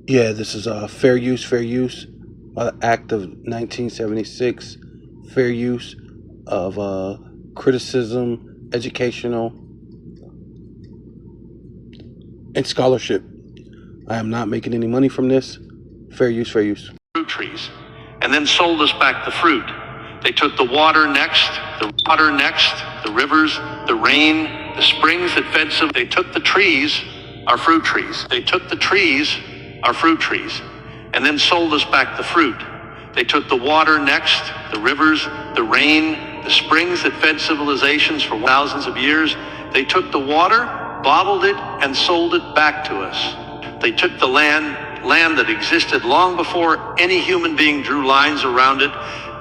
Yeah, this is fair use, Act of 1976. Fair use of criticism, educational, and scholarship. I am not making any money from this. Fair use, fair use. Fruit trees, and then sold us back the fruit. They took the water next, the rivers, the rain, the springs that fed some. They took the trees, our fruit trees. They took the trees, our fruit trees, and then sold us back the fruit. They took the water next, the rivers, the rain, the springs that fed civilizations for thousands of years. They took the water, bottled it, and sold it back to us. They took the land that existed long before any human being drew lines around it,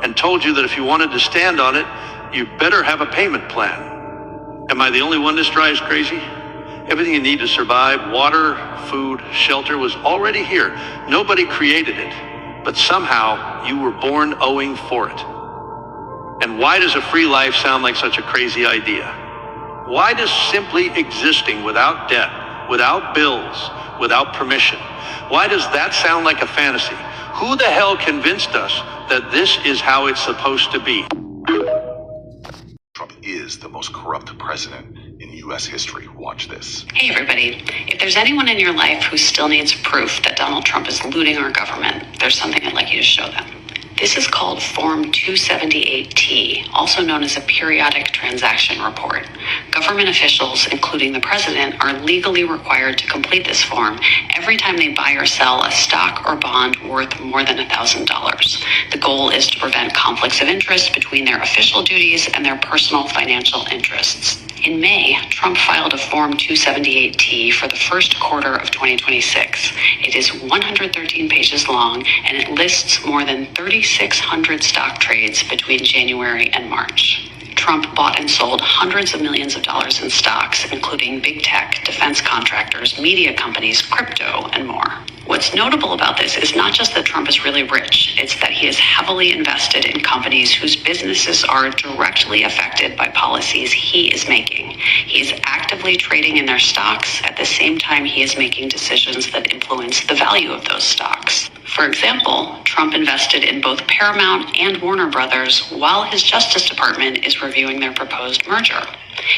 and told you that if you wanted to stand on it, you better have a payment plan. Am I the only one this drives crazy? Everything you need to survive, water, food, shelter, was already here. Nobody created it, but somehow you were born owing for it. And why does a free life sound like such a crazy idea? Why does simply existing without debt, without bills, without permission, why does that sound like a fantasy? Who the hell convinced us that this is how it's supposed to be? Trump is the most corrupt president in U.S. history. Watch this. Hey everybody, if there's anyone in your life who still needs proof that Donald Trump is looting our government, there's something I'd like you to show them. This is called Form 278T, also known as a periodic transaction report. Government officials, including the president, are legally required to complete this form every time they buy or sell a stock or bond worth more than $1,000. The goal is to prevent conflicts of interest between their official duties and their personal financial interests. In May, Trump filed a Form 278T for the first quarter of 2026. It is 113 pages long, and it lists more than 3,600 stock trades between January and March. Trump bought and sold hundreds of millions of dollars in stocks, including big tech, defense contractors, media companies, crypto, and more. What's notable about this is not just that Trump is really rich, it's that he is heavily invested in companies whose businesses are directly affected by policies he is making. He is actively trading in their stocks at the same time he is making decisions that influence the value of those stocks. For example, Trump invested in both Paramount and Warner Brothers while his Justice Department is reviewing their proposed merger.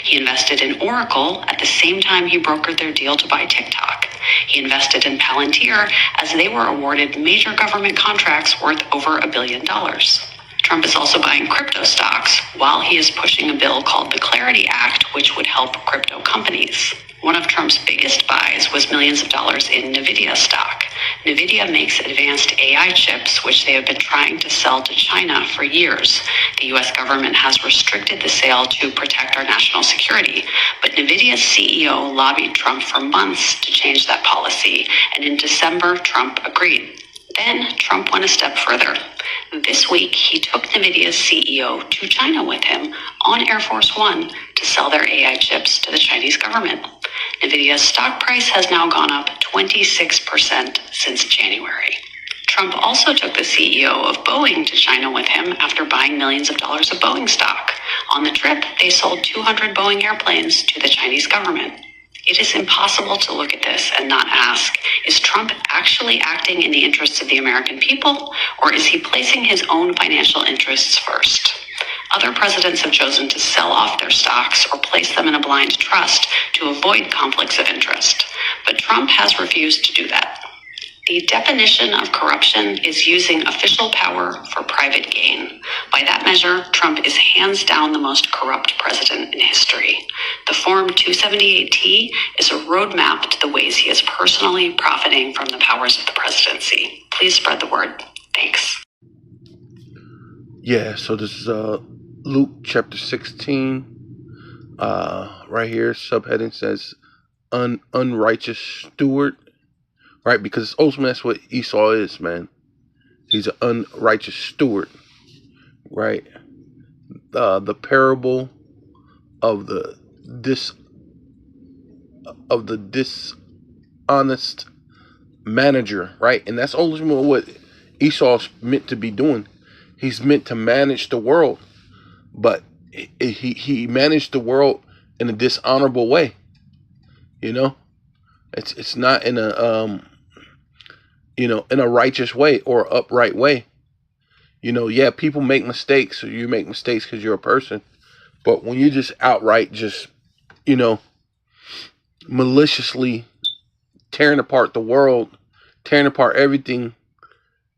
He invested in Oracle at the same time he brokered their deal to buy TikTok. He invested in Palantir as they were awarded major government contracts worth over $1 billion. Trump is also buying crypto stocks while he is pushing a bill called the Clarity Act, which would help crypto companies. One of Trump's biggest buys was millions of dollars in Nvidia stock. Nvidia makes advanced AI chips, which they have been trying to sell to China for years. The U.S. government has restricted the sale to protect our national security, but Nvidia's CEO lobbied Trump for months to change that policy, and in December, Trump agreed. Then Trump went a step further. This week, he took Nvidia's CEO to China with him on Air Force One to sell their AI chips to the Chinese government. Nvidia's stock price has now gone up 26% since January. Trump also took the CEO of Boeing to China with him after buying millions of dollars of Boeing stock. On the trip, they sold 200 Boeing airplanes to the Chinese government. It is impossible to look at this and not ask, is Trump actually acting in the interests of the American people, or is he placing his own financial interests first? Other presidents have chosen to sell off their stocks or place them in a blind trust to avoid conflicts of interest, but Trump has refused to do that. The definition of corruption is using official power for private gain. By that measure, Trump is hands down the most corrupt president in history. The Form 278T is a roadmap to the ways he is personally profiting from the powers of the presidency. Please spread the word. Thanks. Yeah, so this is Luke chapter 16. Right here, subheading says unrighteous steward. Right, because ultimately that's what Esau is, man. He's an unrighteous steward. Right. The parable of the dishonest manager, right? And that's ultimately what Esau's meant to be doing. He's meant to manage the world, but he managed the world in a dishonorable way. You know, it's not in a in a righteous way or upright way. Yeah, people make mistakes, or you make mistakes because you're a person. But when you just outright just, maliciously tearing apart the world, tearing apart everything,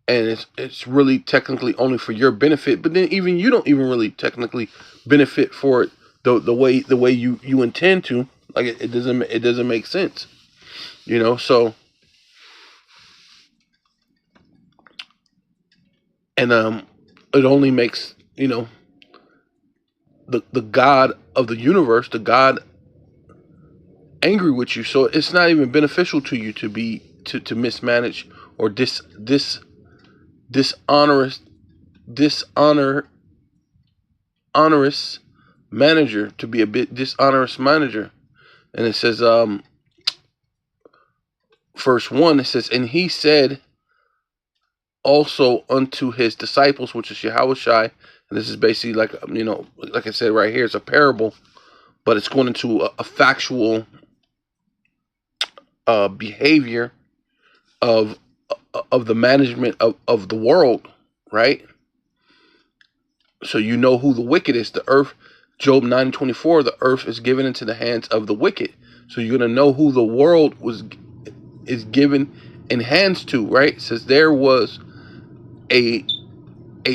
and it's really technically only for your benefit, but then even you don't even really technically benefit for it the way you intend to. Like it doesn't make sense. So, and it only makes the God of the universe, the God, angry with you. So it's not even beneficial to you to mismanage or dishonor honorous manager, to be a bit dishonest manager. And it says, verse 1, it says, and he said also unto his disciples, which is Yahushai. And this is basically like, like I said right here, it's a parable, but it's going into a factual behavior of the management of the world, right? So who the wicked is. The earth, Job 9:24, the earth is given into the hands of the wicked. So you're going to know who the world is given in hands to, right? It says there was a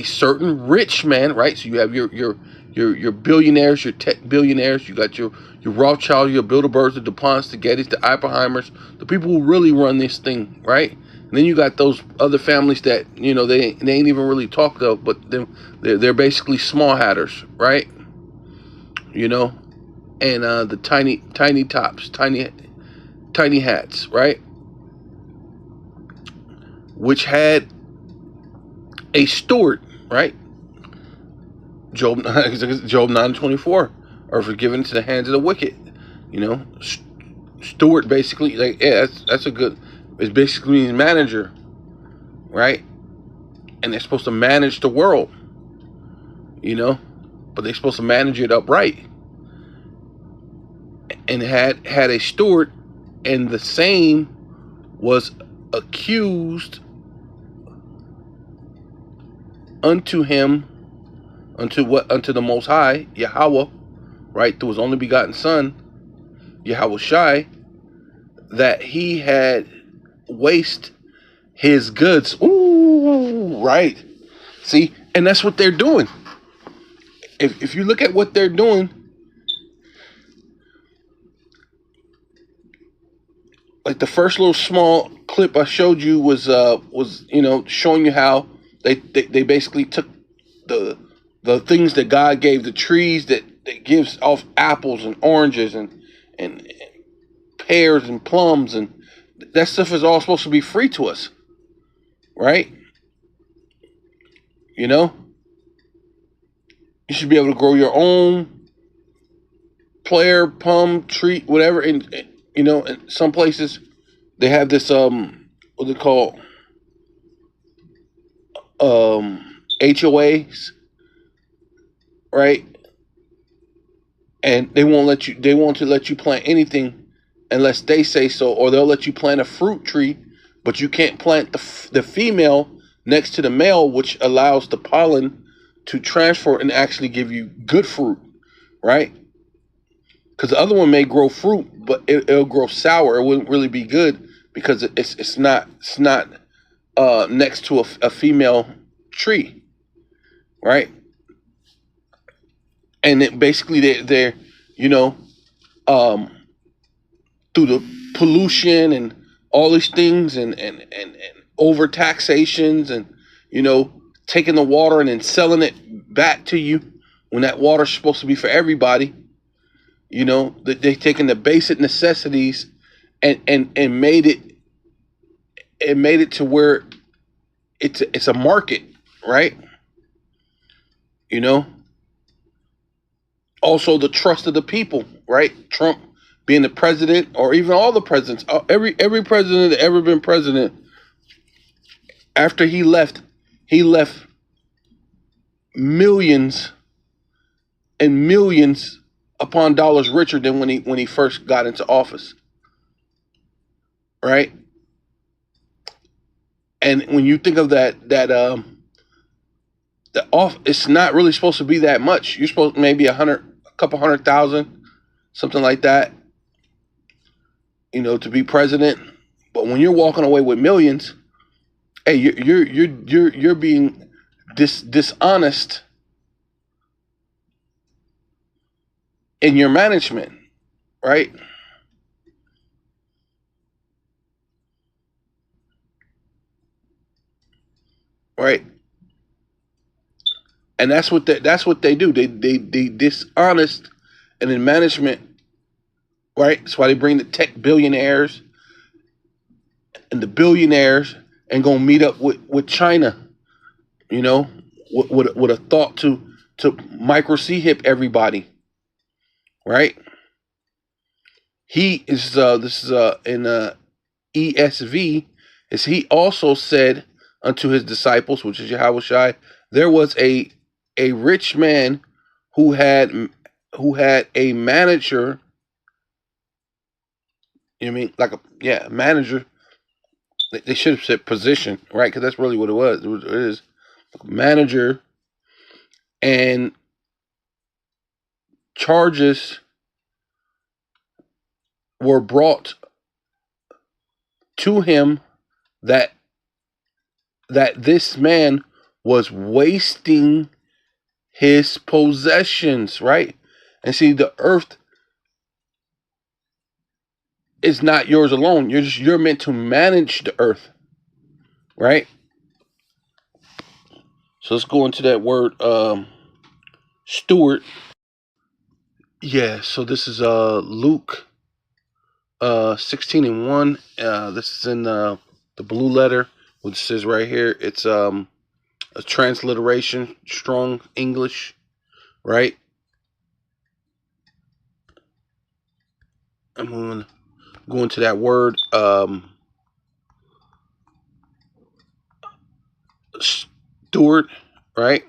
certain rich man, right? So you have your billionaires, your tech billionaires, you got your Rothschild, your Bilderbergs, the DuPonts, the Gettys, the Oppenheimers, the people who really run this thing, right? And then you got those other families that they ain't even really talked of, but they're basically small hatters, right? And the tiny tops, tiny hats, right? Which had a steward, right? Job 9:24, are forgiven to the hands of the wicked. Steward basically, like, yeah, that's a good. It basically means manager, right? And they're supposed to manage the world, but they're supposed to manage it upright. And had a steward, and the same was accused unto him, unto the Most High, Yahweh, right, through his only begotten Son, Yahushai, that he had waste his goods. Ooh, right. See, and that's what they're doing. If you look at what they're doing, like the first little small clip I showed you was showing you how they basically took the things that God gave, the trees that gives off apples and oranges and pears and plums, and that stuff is all supposed to be free to us, right? You should be able to grow your own pear, plum, tree, whatever. And in some places they have this what they call HOAs, right? And they won't let you plant anything unless they say so, or they'll let you plant a fruit tree, but you can't plant the female next to the male, which allows the pollen to transfer and actually give you good fruit, right? Because the other one may grow fruit, but it'll grow sour. It wouldn't really be good because it's not next to a female tree, right? And it basically they're through the pollution and all these things and over taxations and taking the water and then selling it back to you when that water's supposed to be for everybody. They're taking the basic necessities and made it to where it's a market, right? Also the trust of the people, right? Trump being the president, or even all the presidents, every president that ever been president, after he left millions and millions upon dollars richer than when he first got into office, right? And when you think of the off, it's not really supposed to be that much. You're supposed maybe a couple 100,000, something like that, to be president. But when you're walking away with millions, hey, you're being dishonest in your management, right? Right. And that's what they do. They dishonest and in management, right? That's why they bring the tech billionaires and the billionaires and go meet up with China, with a thought to micro hip everybody, right? He is this is in ESV, is he also said unto his disciples, which is Yahushua, there was a rich man who had a manager. You know what I mean, like a manager. They should have said position, right? Because that's really what it was. It is manager, and charges were brought to him that this man was wasting his possessions, right? And see, the earth is not yours alone. You're meant to manage the earth, right? So let's go into that word, Stewart. Yeah. So this is Luke 16:1. This is in the blue letter, which says right here. It's a transliteration, strong English, right? I'm going to go into that word, Stewart, right?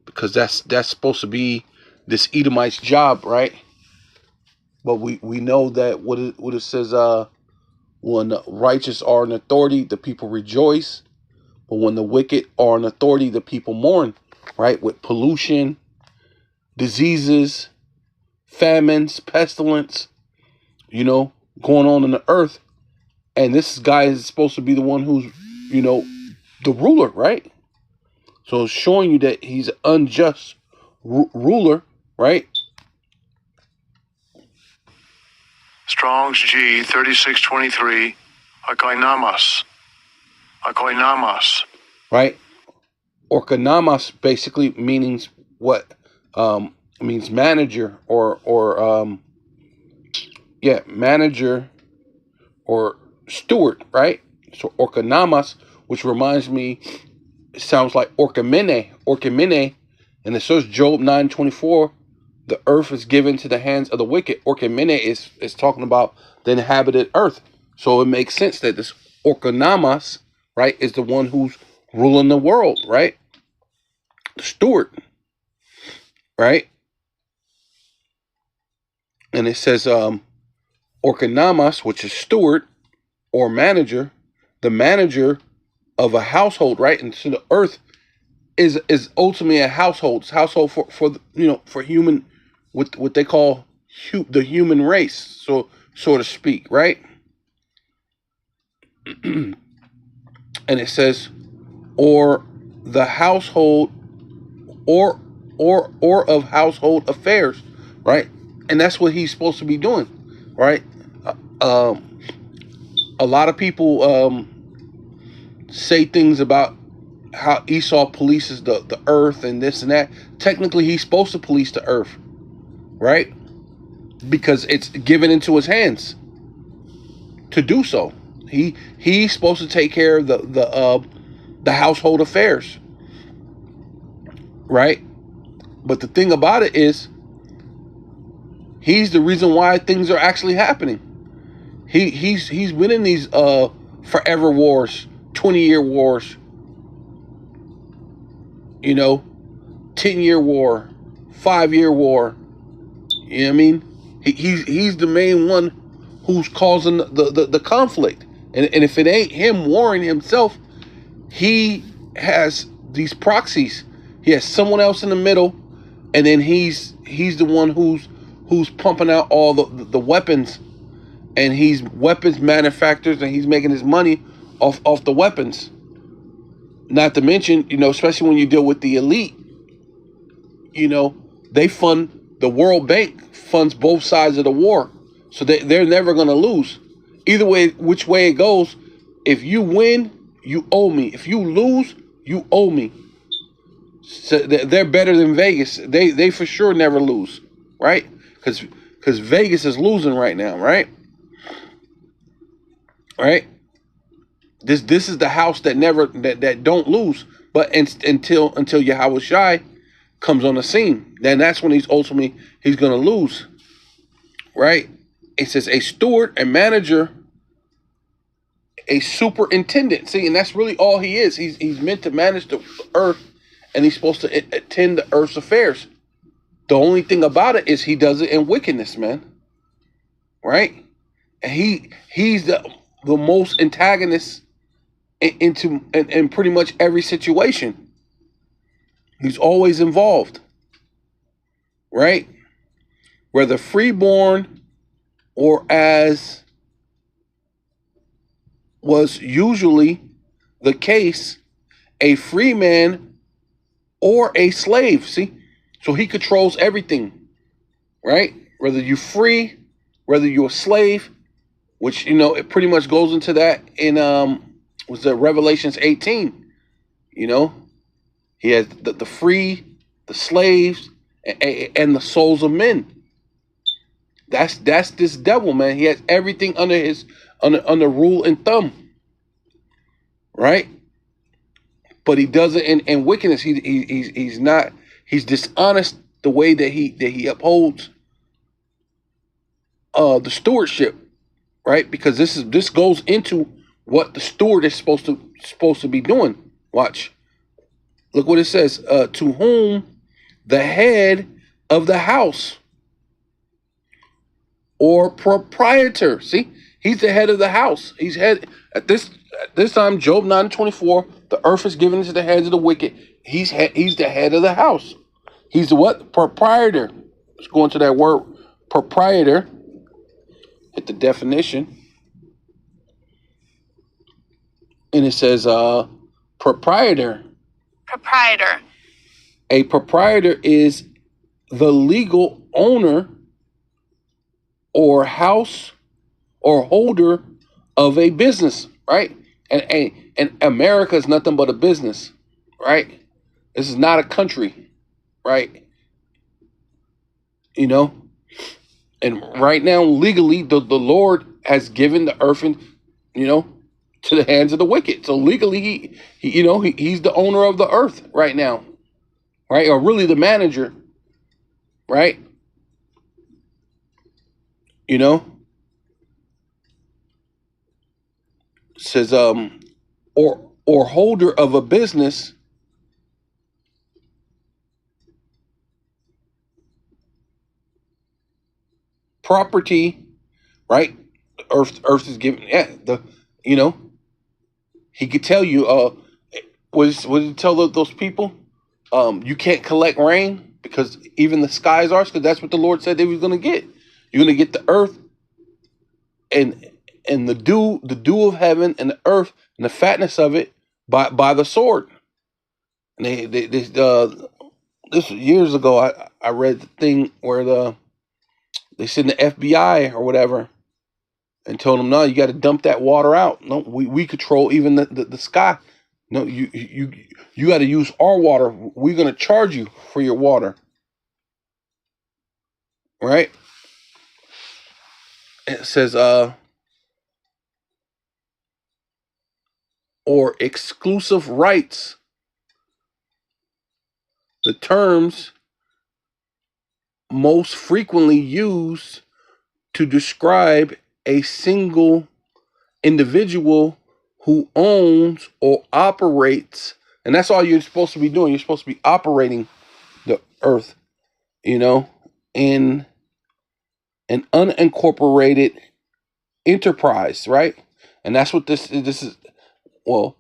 Because that's supposed to be this Edomite's job, right? But we know that what it says, when the righteous are in authority, the people rejoice. But when the wicked are in authority, the people mourn, right? With pollution, diseases, famines, pestilence, going on in the earth. And this guy is supposed to be the one who's, the ruler, right? So it's showing you that he's an unjust ruler, right? Strong's G 3623, Akoinamas. Right? Orkanamas basically means what? Means manager or manager or steward, right? So Orkanamas, which reminds me, it sounds like Orkamene, and it says Job 9:24, the earth is given to the hands of the wicked. Orkamene is talking about the inhabited earth. So it makes sense that this Orkanamas, right, is the one who's ruling the world, right? The steward, right? And it says Orkanamas, which is steward or manager, the manager of a household, right? And so the earth is ultimately a household. It's household for human, what they call the human race, so to speak, right? And it says, or the household, or of household affairs, right? And that's what he's supposed to be doing, right? A lot of people say things about how Esau polices the earth and this and that. Technically, he's supposed to police the earth, right? Because it's given into his hands to do so. He's supposed to take care of the household affairs, right? But the thing about it is, he's the reason why things are actually happening. He's been in these forever wars, 20-year wars, 10-year war, 5-year war. You know what I mean? He's the main one who's causing the conflict. And if it ain't him warring himself, he has these proxies. He has someone else in the middle, and then he's the one who's pumping out all the weapons, and he's weapons manufacturers, and he's making his money off the weapons. Not to mention, especially when you deal with the elite, they fund, the World Bank funds both sides of the war. So they're never going to lose. Either way, which way it goes, if you win, you owe me. If you lose, you owe me. So they're better than Vegas. They for sure never lose, right? Because Vegas is losing right now, right? Right? This is the house that never that don't lose, but until Yahweh Shai comes on the scene, then that's when he's going to lose, right? It says a steward, a manager, a superintendent. See, and that's really all he is. He's meant to manage the earth, and he's supposed to attend the earth's affairs. The only thing about it is he does it in wickedness, man. Right? And he's the most antagonist in pretty much every situation. He's always involved, right? Whether freeborn or, as was usually the case, a free man or a slave. See? So he controls everything, right? Whether you're free, whether you're a slave, which, it pretty much goes into that in, was the Revelations 18, He has the free, the slaves, and the souls of men. That's this devil, man. He has everything under his under rule and thumb, right? But he does it in wickedness. He's dishonest the way that he upholds the stewardship, right? Because this goes into what the steward is supposed to be doing. Watch. Look what it says. To whom the head of the house or proprietor. See, he's the head of the house. He's head at this time. Job 9:24. The earth is given into the hands of the wicked. He's the head of the house. He's the what? Proprietor. Let's go into that word proprietor. Hit the definition, and it says proprietor. Proprietor. A proprietor is the legal owner or house or holder of a business, right? And America is nothing but a business, right? This is not a country, right? And right now, legally, the Lord has given the earth, to the hands of the wicked. So legally, he's the owner of the earth right now, right? Or really the manager, right? Says or holder of a business, property, right? Earth is given. Yeah, he could tell you. What did he tell those people? You can't collect rain because even the skies are. Because that's what the Lord said they was going to get. You're going to get the earth and the dew of heaven and the earth and the fatness of it by the sword. And this was years ago. I read the thing where they sent the FBI or whatever and told them, no, you got to dump that water out. No, we control even the sky. No, you got to use our water. We're going to charge you for your water. Right? It says, or exclusive rights. The terms most frequently used to describe a single individual who owns or operates, and that's all you're supposed to be doing. You're supposed to be operating the earth, in an unincorporated enterprise, right? And that's what this is. Well,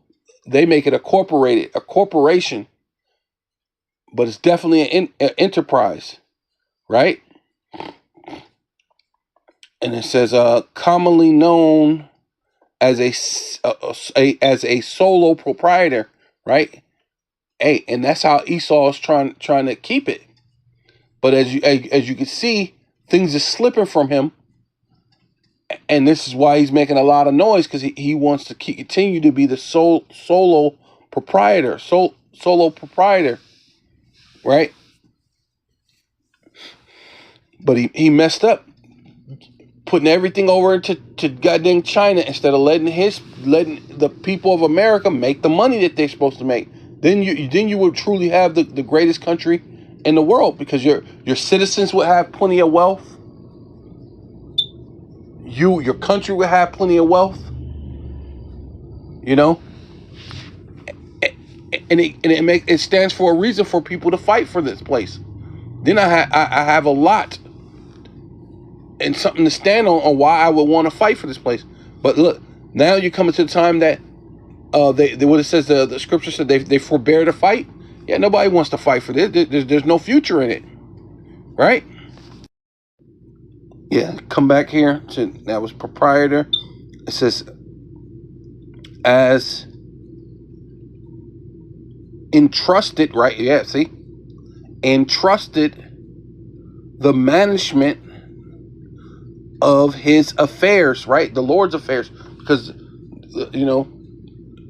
they make it a corporation, but it's definitely an enterprise, right? And it says, commonly known as a solo proprietor, right? Hey, and that's how Esau is trying to keep it. But as you can see, things are slipping from him, and this is why he's making a lot of noise, because he wants to continue to be the solo proprietor, right? But he messed up, putting everything over to goddamn China instead of letting the people of America make the money that they're supposed to make. Then you would truly have the greatest country in the world, because your citizens would have plenty of wealth. Your country would have plenty of wealth. You know, and it stands for a reason for people to fight for this place. Then I have a lot and something to stand on why I would want to fight for this place. But look, now you're coming to the time that they what it says, the scripture said they forbear to fight. Yeah, nobody wants to fight for this. There's no future in it, right? Yeah, come back here to that was proprietor. It says as entrusted, right? Yeah, see, entrusted the management of his affairs, right? The Lord's affairs, because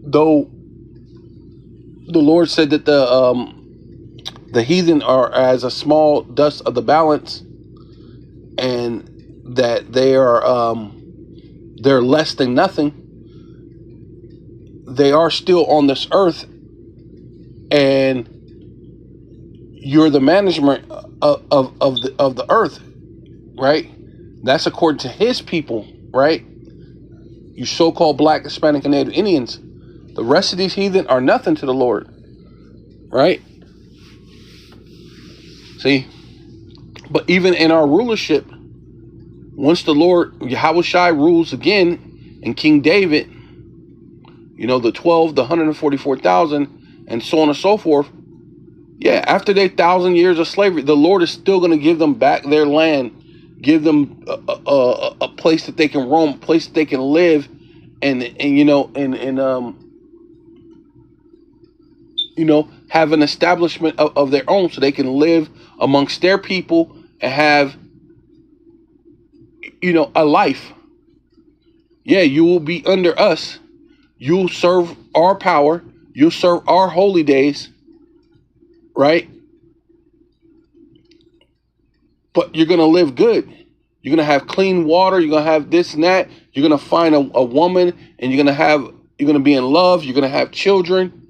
though the Lord said that the heathen are as a small dust of the balance, and that they are they're less than nothing. They are still on this earth, and you're the management of the earth, right? That's according to his people, right? You so-called Black, Hispanic, and Native Indians. The rest of these heathen are nothing to the Lord, right? See? But even in our rulership, once the Lord, Yahushua, rules again, and King David, the 12, the 144,000, and so on and so forth, yeah, after their 1,000 years of slavery, the Lord is still going to give them back their land, give them a place that they can roam, a place that they can live, and have an establishment of their own, so they can live amongst their people and have a life. Yeah, you will be under us. You'll serve our power. You'll serve our holy days, right? But you're going to live good. You're going to have clean water. You're going to have this and that. You're going to find a woman, and you're going to be in love. You're going to have children.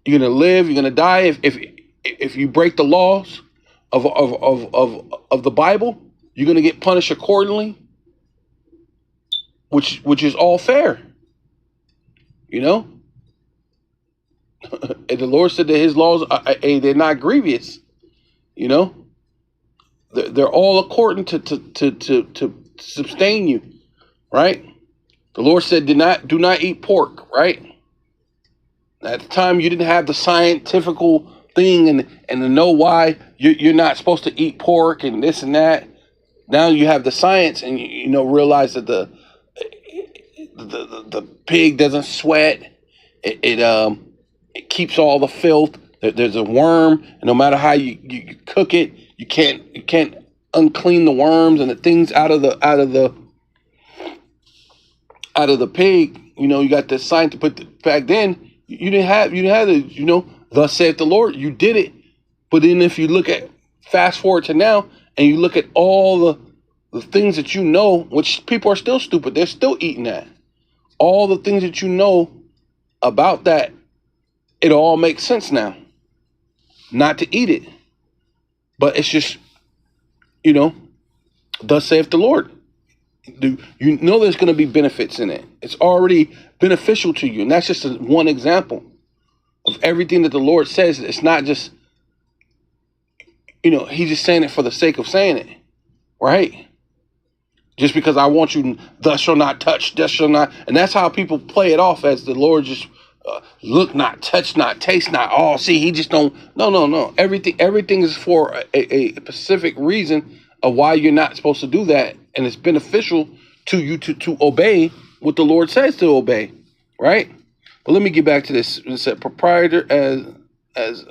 You're going to live. You're going to die. If you break the laws of the Bible, you're going to get punished accordingly, which is all fair. And the Lord said that his laws they're not grievous. They're all according to sustain you, right? The Lord said, do not eat pork, right? At the time, you didn't have the scientific thing and to know why you're not supposed to eat pork and this and that. Now you have the science, and realize that the pig doesn't sweat. It keeps all the filth. There's a worm, and no matter how you cook it, you can't unclean the worms and the things out of the pig. You got the science to put back then. You didn't have the thus saith the Lord. You did it, but then if you fast forward to now, and you look at all the things that which people are still stupid. They're still eating that. All the things that about that, it all makes sense now. Not to eat it, but it's just, thus saith the Lord. There's going to be benefits in it. It's already beneficial to you, and that's just one example of everything that the Lord says. It's not just, he's just saying it for the sake of saying it, right? Just because I want you, thus shall not touch, thus shall not. And that's how people play it off, as the Lord just look not, touch not, taste not. Oh, see, he just don't. No. Everything is for a specific reason of why you're not supposed to do that. And it's beneficial to you to obey what the Lord says to obey. Right? But let me get back to this. It said proprietor as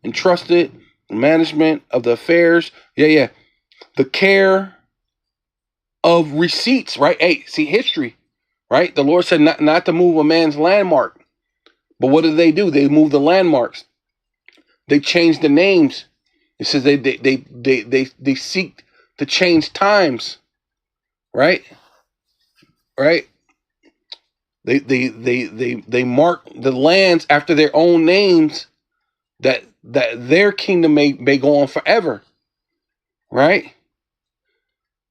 entrusted management of the affairs. Yeah. The care of receipts, right? Hey, see history, right? The Lord said not to move a man's landmark. But what do? They move the landmarks. They change the names. It says they seek to change times, right? Right? They mark the lands after their own names, that their kingdom may go on forever, right?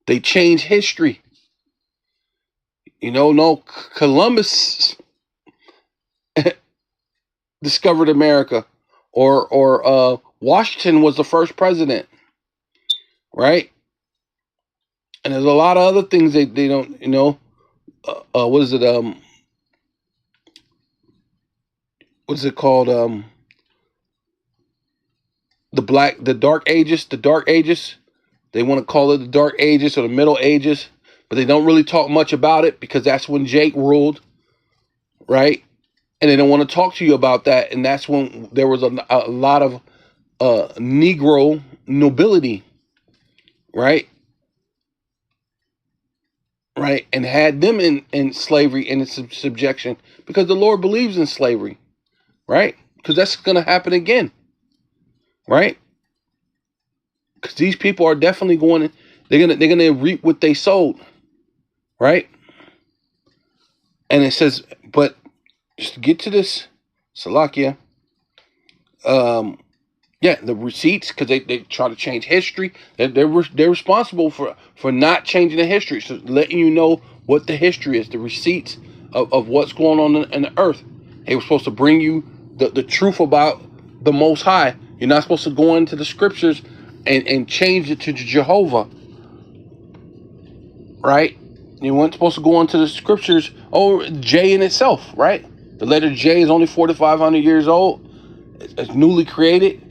They change history. No, Columbus discovered America, or Washington was the first president, right? And there's a lot of other things they don't, what is it? What is it called? The Dark Ages. The Dark Ages. They want to call it the Dark Ages or the Middle Ages, but they don't really talk much about it because that's when Jake ruled, right? And they don't want to talk to you about that. And that's when there was a lot of Negro nobility, right? Right? And had them in slavery and in subjection, because the Lord believes in slavery, right? Because that's going to happen again, right? Because these people are definitely they're gonna reap what they sowed, right? And it says, but just to get to this, Salakia, the receipts, because they try to change history. They're responsible for not changing the history, so letting you know what the history is, the receipts of what's going on in the earth. They were supposed to bring you the truth about the Most High. You're not supposed to go into the scriptures and change it to Jehovah, right? You weren't supposed to go into the scriptures. Oh, J in itself, right? The letter J is only 4,500 years old. It's newly created.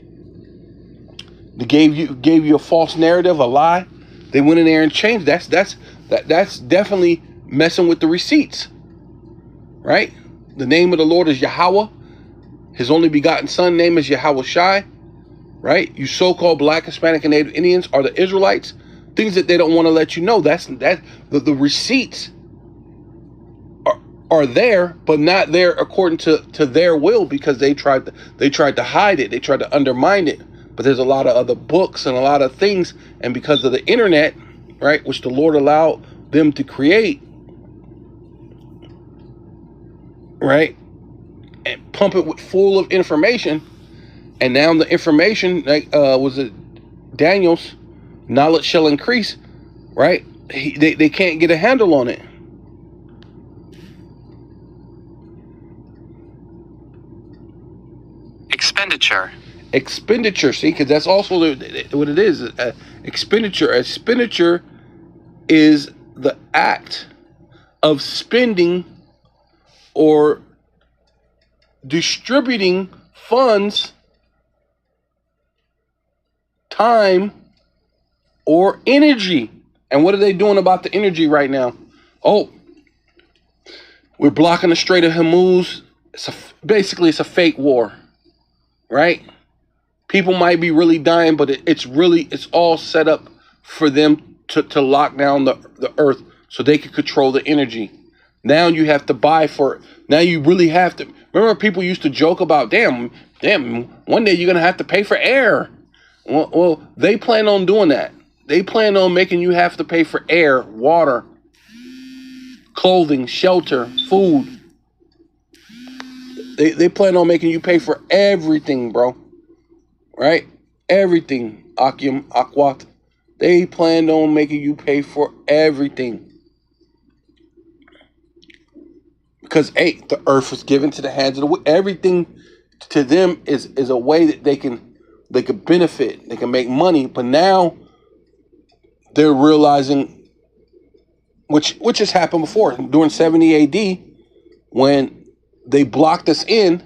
They gave you a false narrative, a lie. They went in there and changed. That's definitely messing with the receipts, right? The name of the Lord is Yahweh. His only begotten son name is Yahweh Shai, right? You so-called Black, Hispanic, and Native Indians are the Israelites. Things that they don't want to let you know. The receipts are there, but not there according to their will, because they tried to hide it. They tried to undermine it. But there's a lot of other books and a lot of things, and because of the internet, right, which the Lord allowed them to create, right, and pump it with full of information, and now the information, like was it Daniel's knowledge shall increase, right? They can't get a handle on it. Expenditure, see, because that's also what it is. Expenditure. Expenditure is the act of spending or distributing funds, time, or energy. And what are they doing about the energy right now? Oh, we're blocking the Strait of Hormuz. Basically, it's a fake war, right? People might be really dying, but it's all set up for them to lock down the earth so they can control the energy. Now you have to buy for it. Now you really have to. Remember, people used to joke about, damn, one day you're going to have to pay for air. Well, they plan on doing that. They plan on making you have to pay for air, water, clothing, shelter, food. They plan on making you pay for everything, bro. Right? Everything. Akim, Akwat. They planned on making you pay for everything. Because, hey, the earth was given to the hands of the... Everything to them is a way that they can benefit. They can make money. But now they're realizing which has happened before during 70 AD when they blocked us in.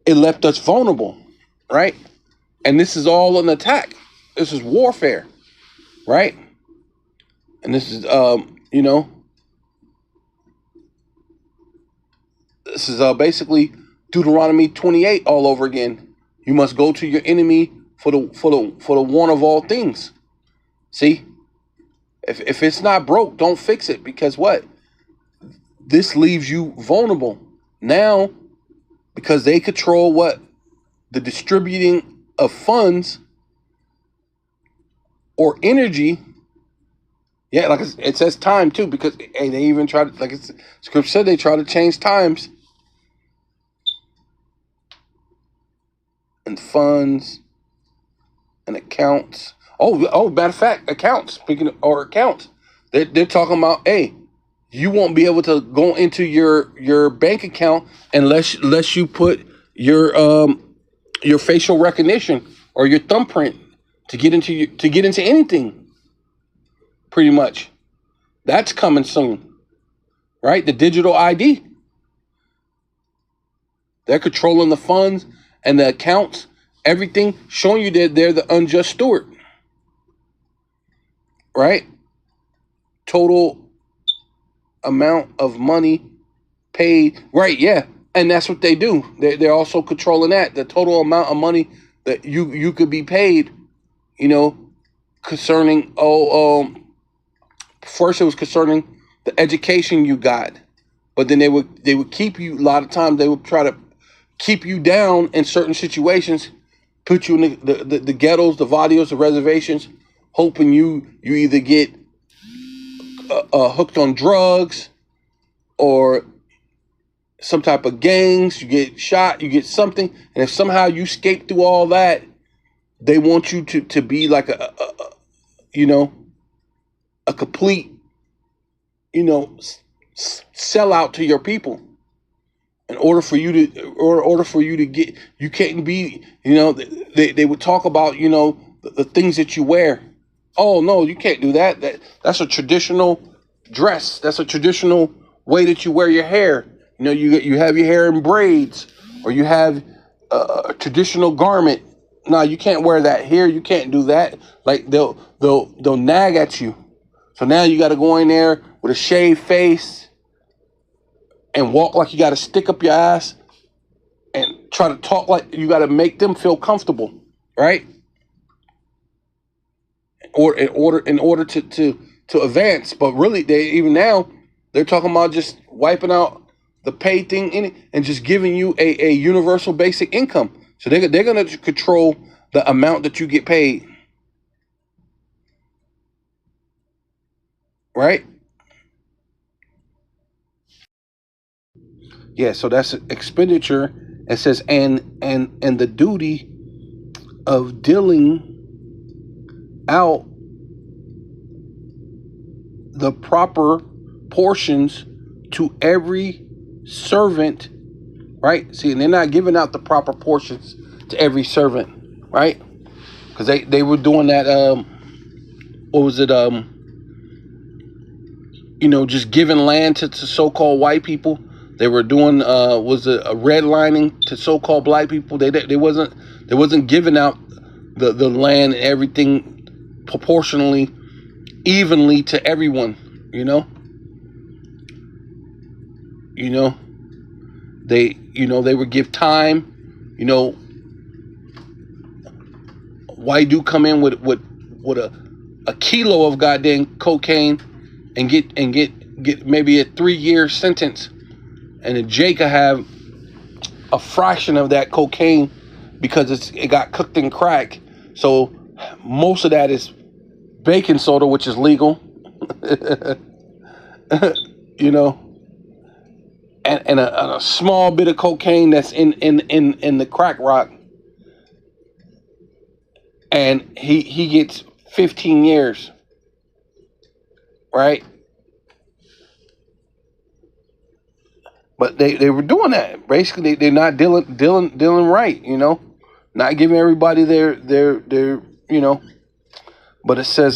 It left us vulnerable, right? And this is all an attack. This is warfare, right? And this is, this is basically Deuteronomy 28 all over again. You must go to your enemy for the one of all things. See, if it's not broke, don't fix it, because what? This leaves you vulnerable now, because they control what? The distributing of funds or energy. Yeah, like it says time too, because they even try to, like it's scripture said, they try to change times and funds and accounts. Oh, matter of fact, accounts. Speaking of, or accounts, they're talking about, hey, you won't be able to go into your bank account unless you put your facial recognition or your thumbprint to get into anything. Pretty much, that's coming soon, right? The digital ID. They're controlling the funds and the accounts, everything, showing you that they're the unjust steward, right? Total amount of money paid, right? Yeah, and that's what they do. They're also controlling that, the total amount of money that you could be paid. Concerning first it was concerning the education you got, but then they would keep you. A lot of times they would try to keep you down in certain situations, put you in the ghettos, the vadios, the reservations, hoping you either get hooked on drugs or some type of gangs, you get shot, you get something, and if somehow you escape through all that, they want you to be like a complete, sellout to your people. In order for you to get, you can't be, they would talk about, the things that you wear. Oh no, you can't do that. That's a traditional dress. That's a traditional way that you wear your hair. You have your hair in braids, or you have a traditional garment. No, you can't wear that here. You can't do that. Like they'll nag at you. So now you got to go in there with a shaved face and walk like you got to stick up your ass and try to talk like you got to make them feel comfortable, right? Or in order to advance. But really, they're talking about just wiping out the pay thing in it and just giving you a universal basic income. So they're going to control the amount that you get paid, right? Yeah, so that's expenditure. It says and the duty of dealing out the proper portions to every servant, right? See, and they're not giving out the proper portions to every servant, right? Because they were doing that. What was it? Just giving land to so-called white people. They were doing was it a redlining to so-called black people. They wasn't giving out the land and everything proportionally, evenly to everyone. They would give time. White dude come in with a kilo of goddamn cocaine and get maybe a 3-year sentence, and then Jake could have a fraction of that cocaine because it got cooked in crack. So most of that is baking soda, which is legal. And a small bit of cocaine that's in the crack rock, and he gets 15 years, right? But they were doing that. Basically, they're not dealing right, not giving everybody their. But it says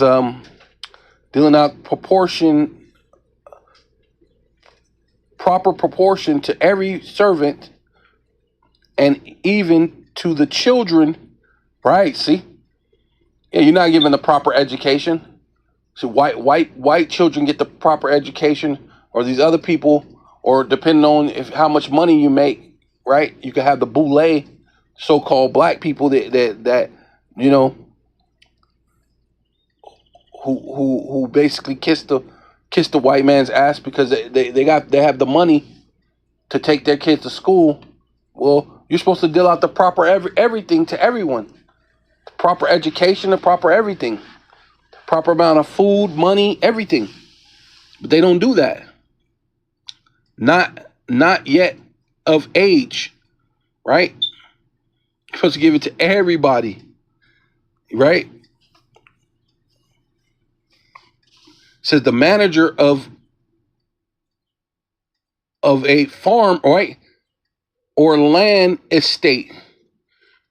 dealing out proper proportion to every servant, and even to the children. Right? See, yeah, you're not giving the proper education. So white children get the proper education, or these other people, or depending on how much money you make, right? You can have the boule, so-called black people that you know who basically kiss the white man's ass because they have the money to take their kids to school. Well, you're supposed to deal out the proper everything to everyone, the proper education, the proper everything, proper amount of food, money, everything. But they don't do that. Not yet of age, right? You're supposed to give it to everybody, right? It says the manager of a farm, right, or land estate,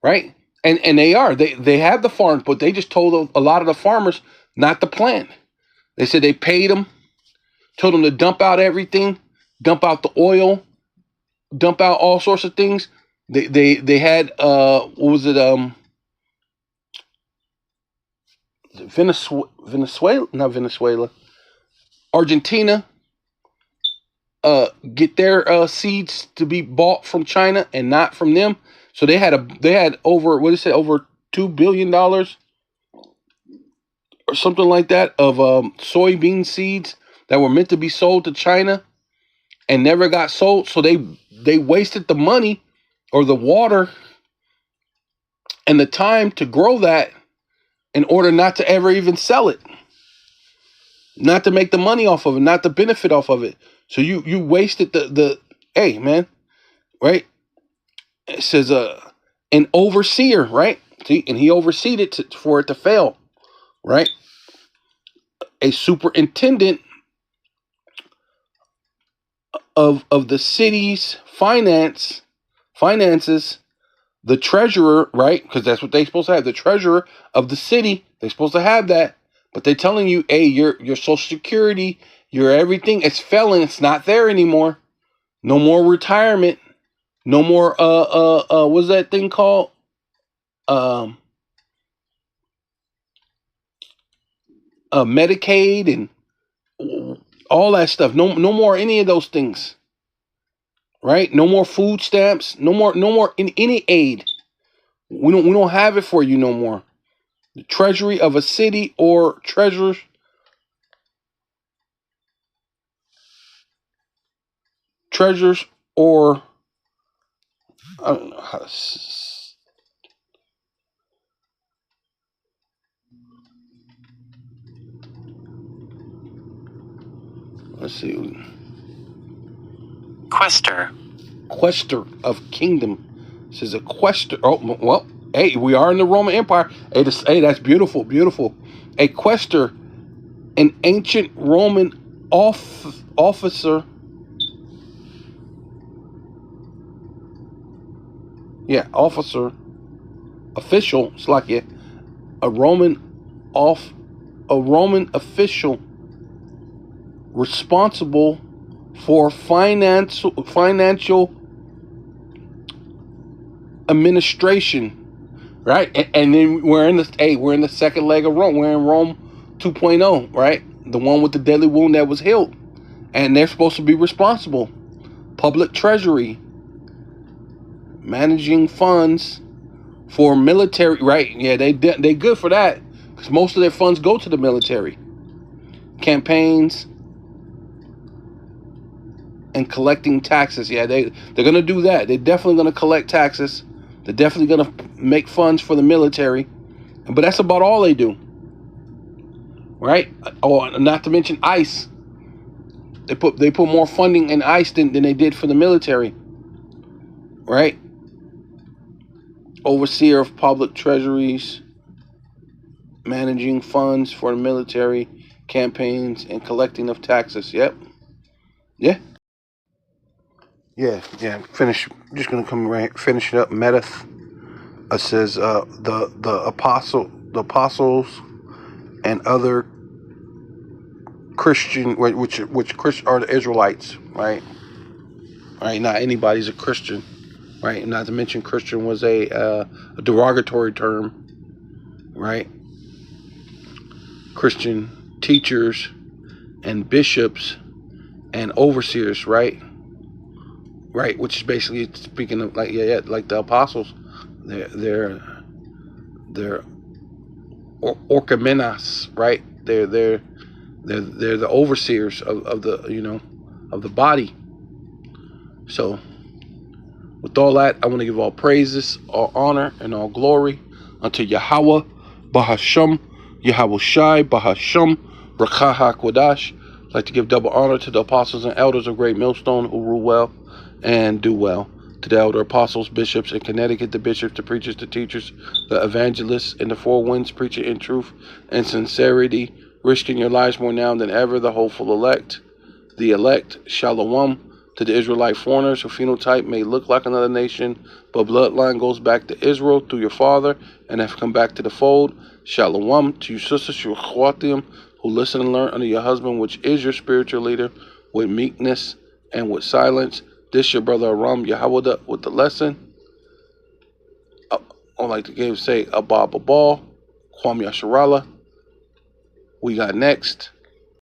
right? And they have the farm, but they just told a lot of the farmers not to plant. They said they paid them, told them to dump out everything, dump out the oil, dump out all sorts of things. They had what was it, Venezuela, not Venezuela, Argentina, get their seeds to be bought from China and not from them. So they had over, what is it, over $2 billion or something like that of soybean seeds that were meant to be sold to China and never got sold. So they wasted the money or the water and the time to grow that in order not to ever even sell it, not to make the money off of it, not to benefit off of it. So you wasted the hey man, right? It says an overseer, right? See, and he overseed it for it to fail, right? A superintendent of the city's finances, the treasurer, right? Because that's what they're supposed to have. The treasurer of the city, they're supposed to have that. But they're telling you, hey, your Social Security, your everything, it's failing. It's not there anymore. No more retirement. No more what's that thing called? Medicaid and all that stuff. No more any of those things. Right? No more food stamps. No more in any aid. We don't have it for you no more. The treasury of a city or treasurers or I don't know how to let's see. Quester of kingdom. This is a quester. Oh well, hey, we are in the Roman Empire. Hey, that's beautiful, beautiful. A quester, an ancient Roman officer. Yeah, officer, official. It's like a Roman official responsible for financial administration, right? And then we're in the second leg of Rome. We're in Rome 2.0, right? The one with the deadly wound that was healed, and they're supposed to be responsible. Public treasury, managing funds for military, right? Yeah, they good for that because most of their funds go to the military campaigns and collecting taxes. Yeah, they're gonna do that. They're definitely gonna collect taxes. They're definitely gonna make funds for the military, but that's about all they do, right? Oh, not to mention ICE. They put more funding in ICE than they did for the military, right? Overseer of public treasuries, managing funds for the military campaigns and collecting of taxes. Yep. Yeah. Yeah. Finish. I'm just gonna come right finish it up. Medith says the apostles and other Christian, which Christian are the Israelites, right? Right, not anybody's a Christian, right? Not to mention Christian was a derogatory term, right? Christian teachers and bishops and overseers, right? Right, which is basically speaking of like like the apostles, they're orkamenas, right? They're the overseers of the of the body. So with all that, I want to give all praises, all honor, and all glory unto Yahweh, Bahasham, Yahweh Shai, Bahasham, Rakah HaKodash. I'd like to give double honor to the apostles and elders of Great Millstone who rule well and do well. To the elder apostles, bishops in Connecticut, the bishops, the preachers, the teachers, the evangelists in the four winds, preaching in truth and sincerity, risking your lives more now than ever, the hopeful elect, the elect, Shalom. To the Israelite foreigners whose phenotype may look like another nation, but bloodline goes back to Israel through your father and have come back to the fold. Shalom. To you sisters, your Chwatim, who listen and learn under your husband, which is your spiritual leader, with meekness and with silence. This your brother Aram Yahweh with the lesson. I like to say Abba Babal, Kwam Yasharala. We got next.